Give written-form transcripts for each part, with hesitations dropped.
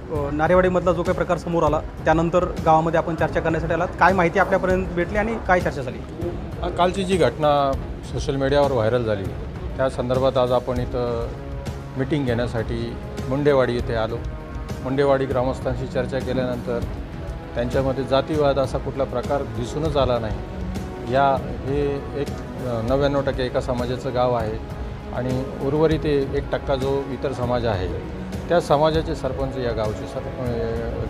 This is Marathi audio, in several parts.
नारेवाडीमधला जो काही प्रकार समोर आला त्यानंतर गावामध्ये आपण चर्चा करण्यासाठी आलात, काय माहिती आपल्यापर्यंत भेटली आणि काय चर्चा झाली? कालची जी घटना सोशल मीडियावर व्हायरल झाली त्या संदर्भात आज आपण इथं मीटिंग घेण्यासाठी मुंडेवाडी येथे आलो। मुंडेवाडी ग्रामस्थांशी चर्चा केल्यानंतर त्यांच्यामध्ये जातीवाद असा कुठला प्रकार दिसूनच आला नाही। हे एक 99% एका समाजाचं गाव आहे आणि उर्वरित 1% जो इतर समाज आहे त्या समाजाचे सरपंच या गावचे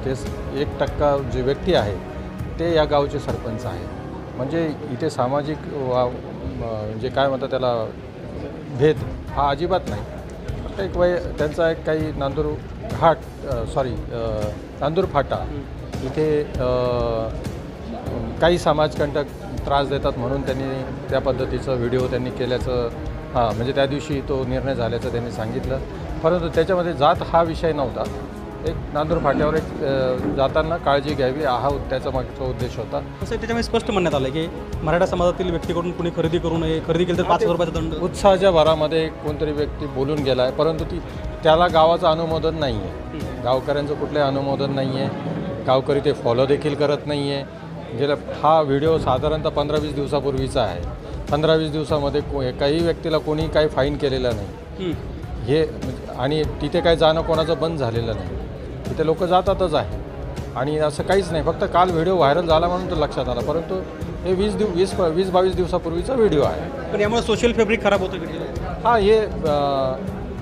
ते 1% जे व्यक्ती आहे ते या गावचे सरपंच आहे। म्हणजे इथे सामाजिक जे काय म्हणतात त्याला भेद हा अजिबात नाही। फक्त एक त्यांचा एक काही नांदूर फाटा इथे काही समाजकंटक त्रास देतात म्हणून त्यांनी त्या पद्धतीचा व्हिडिओ त्यांनी केल्याचं म्हणजे त्या दिवशी तो निर्णय झाल्याचं त्यांनी सांगितलं। परंतु त्याच्यामध्ये जात हा विषय नव्हता। एक नांदूर फाट्यावर एक जाताना काळजी घ्यावी हा त्याचा मागचा उद्देश होता। तसं त्याच्यामध्ये स्पष्ट म्हणण्यात आलं की मराठा समाजातील व्यक्तीकडून कुणी खरेदी करू नये, खरेदी केली तर 5,000 रुपयाचा दंड। उत्साहाच्या भरामध्ये कोणतरी व्यक्ती बोलून गेला आहे, परंतु त्याला गावाचं अनुमोदन नाही आहे, गावकऱ्यांचं कुठलंही अनुमोदन नाही आहे, गावकरी ते फॉलो देखील करत नाही आहे। हा व्हिडिओ साधारणतः 15-20 दिवसापूर्वीचा आहे। 15-20 दिवसामध्ये काही व्यक्तीला कोणी काही फाईन केलेलं नाही हे आणि तिथे काही जाणं कोणाचं बंद झालेलं नाही, तिथे लोक जातातच आहे आणि असं काहीच नाही। फक्त काल व्हिडिओ व्हायरल झाला म्हणून तो लक्षात आला, परंतु हे 20-22 दिवसापूर्वीचा व्हिडिओ आहे। पण यामुळे सोशल फॅब्रिक खराब होतं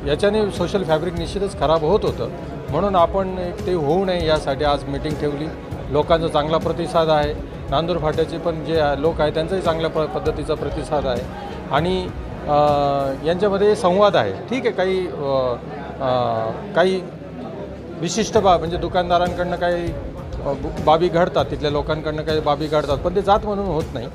याच्याने सोशल फॅब्रिक निश्चितच खराब होत होतं, म्हणून आपण ते होऊ नये यासाठी आज मीटिंग ठेवली। लोकांचा चांगला प्रतिसाद आहे, नांदूर फाट्याचे पण जे लोक आहेत त्यांचाही चांगल्या पद्धतीचा प्रतिसाद आहे आणि यांच्यामध्ये संवाद आहे। ठीक आहे, काही विशिष्ट म्हणजे दुकानदारांकडनं काही बाबी घडतात, तिथल्या लोकांकडनं काही बाबी घडतात, पण ते जात म्हणून होत नाही।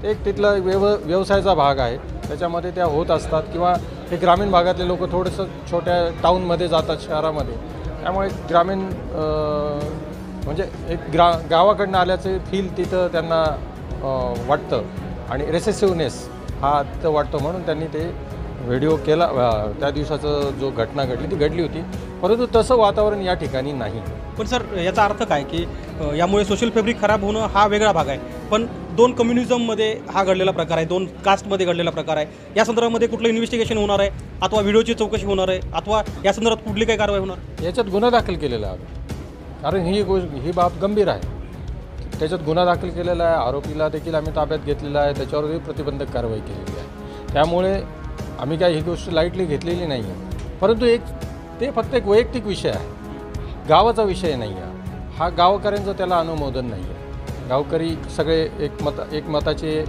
एक तिथला व्यवसायाचा भाग आहे, त्याच्यामध्ये त्या होत असतात किंवा हे ग्रामीण भागातले लोक थोडंसं छोट्या टाऊनमध्ये जातात शहरामध्ये, त्यामुळे ग्रामीण म्हणजे एक गावाकडनं आल्याचं फील तिथं त्यांना वाटतं आणि रेसेसिव्हनेस हा तिथं वाटतो, म्हणून त्यांनी ते व्हिडिओ केला। त्या दिवसाचं जो घटना घडली होती, परंतु तसं वातावरण या ठिकाणी नाही। पण सर याचा अर्थ काय की यामुळे सोशल फॅब्रिक खराब होणं हा वेगळा भाग आहे, पण 2 कम्युनिझममध्ये हा घडलेला प्रकार आहे, 2 कास्टमध्ये घडलेला प्रकार आहे, या संदर्भामध्ये कुठलं इन्व्हेस्टिगेशन होणार आहे अथवा व्हिडिओची चौकशी होणार आहे अथवा या संदर्भात कुठली काही कारवाई होणार? याच्यात गुन्हा दाखल केलेला आहे, कारण ही बाब गंभीर आहे। त्याच्यात गुन्हा दाखल केलेला आहे, आरोपीला देखील आम्ही ताब्यात घेतलेला आहे, त्याच्यावरही प्रतिबंधक कारवाई केलेली आहे। त्यामुळे आम्ही काही ही गोष्ट लाईटली घेतलेली नाही आहे, परंतु ते फक्त एक वैयक्तिक विषय आहे, गावाचा विषय नाही आहे हा। गावकऱ्यांचं त्याला अनुमोदन नाही आहे, गावकरी सगळे एकमताचे